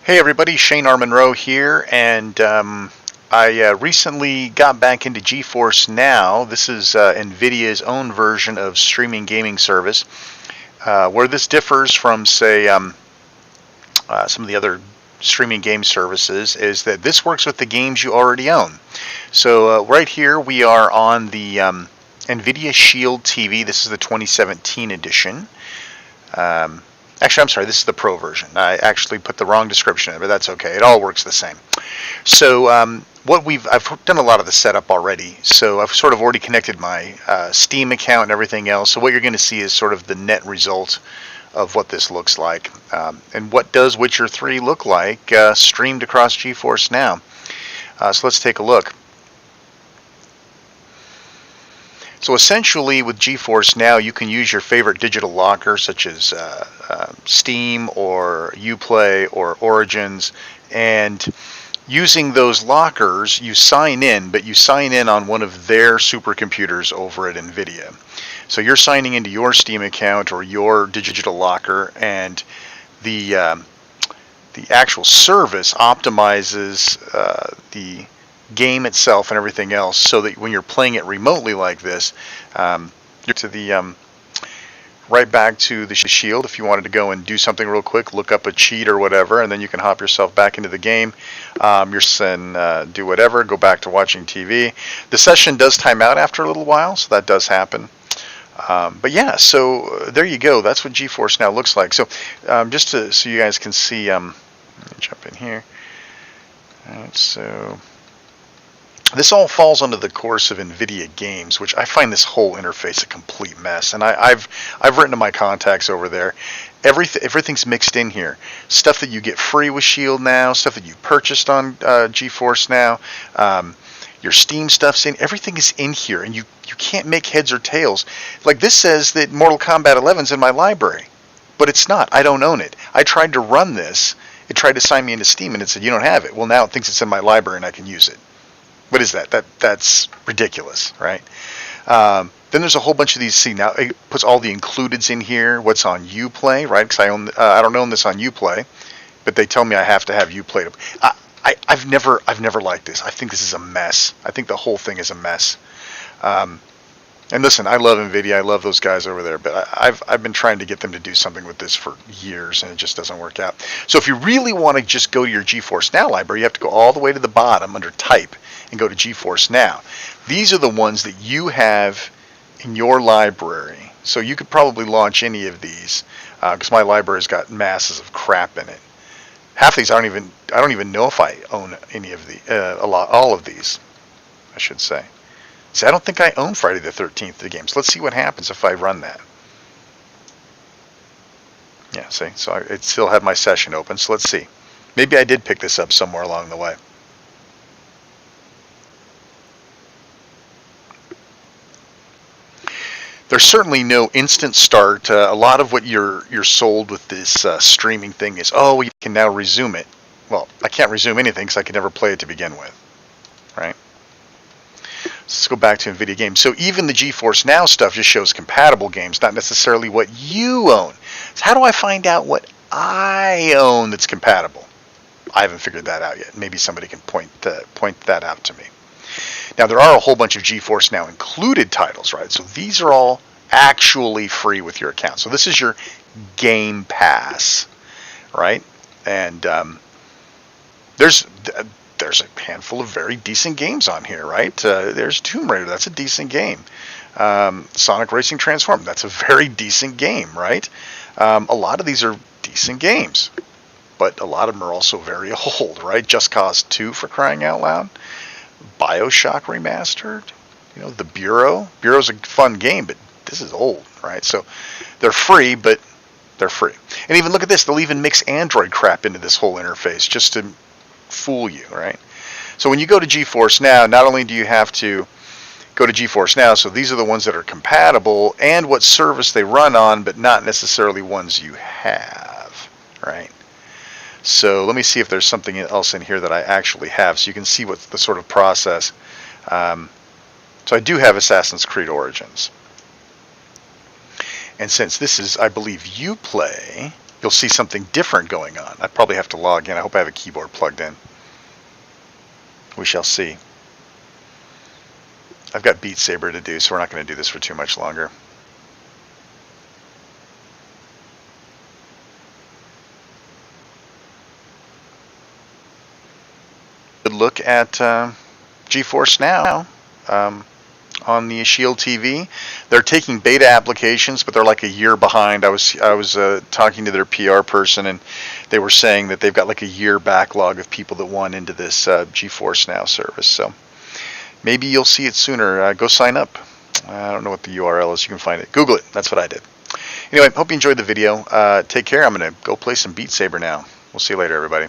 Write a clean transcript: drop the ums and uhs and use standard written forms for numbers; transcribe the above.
Hey everybody, Shane R. Monroe here, and I recently got back into GeForce NOW. This is NVIDIA's own version of streaming gaming service. Where this differs from, say, some of the other streaming game services is that this works with the games you already own. So right here we are on the NVIDIA Shield TV. This is the 2017 edition. Actually, I'm sorry, this is the Pro version. I actually put the wrong description in, but that's okay. It all works the same. So I've done a lot of the setup already. So I've sort of already connected my Steam account and everything else. So what you're going to see is sort of the net result of what this looks like. And what does Witcher 3 look like streamed across GeForce NOW? So let's take a look. So essentially with GeForce NOW you can use your favorite digital locker such as Steam or Uplay or Origins, and using those lockers you sign in, but you sign in on one of their supercomputers over at NVIDIA. So you're signing into your Steam account or your digital locker, and the actual service optimizes the game itself and everything else so that when you're playing it remotely like this, you're to the right back to the Shield. If you wanted to go and do something real quick, look up a cheat or whatever, and then you can hop yourself back into the game. Do whatever, go back to watching TV. The session does time out after a little while, so that does happen. But yeah, so there you go. That's what GeForce NOW looks like. So just so you guys can see, let me jump in here. All right, so this all falls under the course of NVIDIA Games, which I find this whole interface a complete mess. And I've written to my contacts over there. Everything's mixed in here. Stuff that you get free with Shield now, stuff that you purchased on GeForce NOW, your Steam stuff's in. Everything is in here, and you can't make heads or tails. Like this says that Mortal Kombat 11's in my library, but it's not. I don't own it. I tried to run this. It tried to sign me into Steam, and it said you don't have it. Well, now it thinks it's in my library, and I can use it. What is that? That's ridiculous, right? Then there's a whole bunch of these. See, now it puts all the includeds in here. What's on Uplay, right? Because I don't own this on Uplay, but they tell me I have to have Uplay. I've never liked this. I think this is a mess. I think the whole thing is a mess. And listen, I love NVIDIA. I love those guys over there, but I've been trying to get them to do something with this for years, and it just doesn't work out. So if you really want to just go to your GeForce NOW library, you have to go all the way to the bottom under Type and go to GeForce NOW. These are the ones that you have in your library. So you could probably launch any of these, because my library's got masses of crap in it. Half of these I don't even know if I own any of all of these, I should say. See, I don't think I own Friday the 13th, the games. Let's see what happens if I run that. Yeah, see, so I still have my session open, so let's see. Maybe I did pick this up somewhere along the way. There's certainly no instant start. A lot of what you're sold with this streaming thing is, oh, you can now resume it. Well, I can't resume anything because I could never play it to begin with, right? Let's go back to NVIDIA Games. So even the GeForce NOW stuff just shows compatible games, not necessarily what you own. So how do I find out what I own that's compatible? I haven't figured that out yet. Maybe somebody can point that out to me. Now there are a whole bunch of GeForce NOW included titles, right? So these are all actually free with your account. So this is your Game Pass, right? And there's a handful of very decent games on here, right? There's Tomb Raider, that's a decent game. Sonic Racing Transform, that's a very decent game, right? A lot of these are decent games, but a lot of them are also very old, right? Just Cause 2, for crying out loud. BioShock Remastered, The Bureau. Bureau's a fun game, but this is old, right? So they're free, but they're free. And even look at this, they'll even mix Android crap into this whole interface just to fool you, right? So when you go to GeForce NOW, not only do you have to go to GeForce NOW, so these are the ones that are compatible and what service they run on, but not necessarily ones you have, right? So let me see if there's something else in here that I actually have, so you can see what's the sort of process. So I do have Assassin's Creed Origins. And since this is, I believe, Uplay, you'll see something different going on. I probably have to log in. I hope I have a keyboard plugged in. We shall see. I've got Beat Saber to do, so we're not going to do this for too much longer. Good look at GeForce NOW on the Shield TV. They're taking beta applications, but they're like a year behind. I was talking to their PR person, and they were saying that they've got like a year backlog of people that want into this GeForce NOW service. So maybe you'll see it sooner. Go sign up. I don't know what the URL is. You can find it. Google it. That's what I did. Anyway, hope you enjoyed the video. Take care. I'm going to go play some Beat Saber now. We'll see you later, everybody.